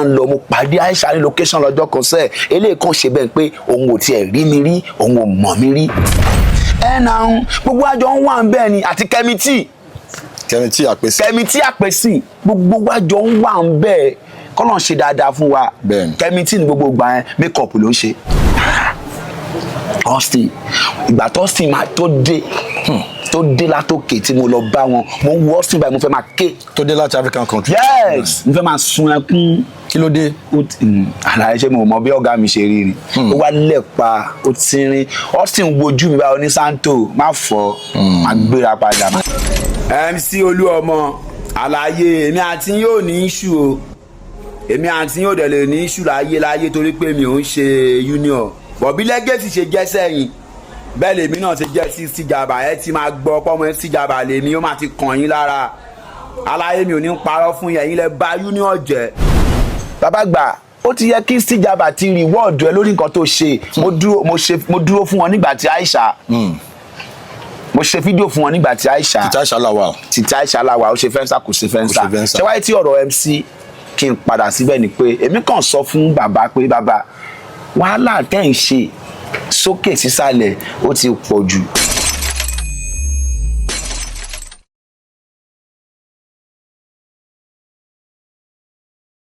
ń lọ mo pàdé Aisha ní location lọ́jọ́ kan sẹ́ẹ̀ eléyìí kan ṣe bẹ́ẹ̀ pé òun ò tiẹ̀ rí mi rí òun ò mọ̀ mi rí náà gbogbo àjọ ń wà ń bẹ́ẹ̀ ni àti kẹ́mítì àpèsì gbogbo àjọ ń wà ń bẹ́ẹ̀ kọ́nà ṣe dáadáa fún wa kẹ́mítì ní gbogbo ìgbà yẹn makeup ló ń ṣe Austin ìgbà tó Austin máa tó dé látòkè tí mo lọ bá wọn mo ń wo Austin báyìí mo fẹ́ máa ké tó dé láti African country yes mo fẹ́ máa sun ẹkún kí ló dé àlàyé ṣe mo mọ bí ọ̀gá mi ṣe rí ni ó wá lẹ́pa ó ti rin Austin wojú mi báyìí ní Santo má fọ́ má gbéra padà. MC Olúọmọ àlàyé èmi àti yóò ní iṣu o èmi àti yóò dẹ̀ lè ní iṣu láyé torí pé mi ò ń ṣe union bọ̀bí lẹ́gẹ̀ẹ́sì ṣe jẹ́ sẹ́yìn bẹ́ẹ̀ lèmi náà ti jẹ́ 60 jaba ẹ ti máa gbọ́ pọ́mọ 60 jaba lèmi ó máa ti kàn yín lára aláyé mi ò ní parọ́ fún yẹn yín lẹ bá union jẹ́. bàbá gbà ó ti yẹ kí 60 jaba ti reward ẹ lórí nǹkan tó ṣe mo dúró fún wọn nígbà tí Aisha mo ṣe fídíò fún wọn nígbà tí Aisha títí Aisha làwà ó ṣe fẹ́ǹsà kò ṣe fẹ́ǹsà ṣé wáyé tí ọ̀rọ̀ MC kí n padà síbẹ̀ ni pé èmi kàn sọ fún bàbá pé bàbá wàhálà tẹ́ ń ṣe sókè sísàlẹ̀ ó ti pọ̀ jù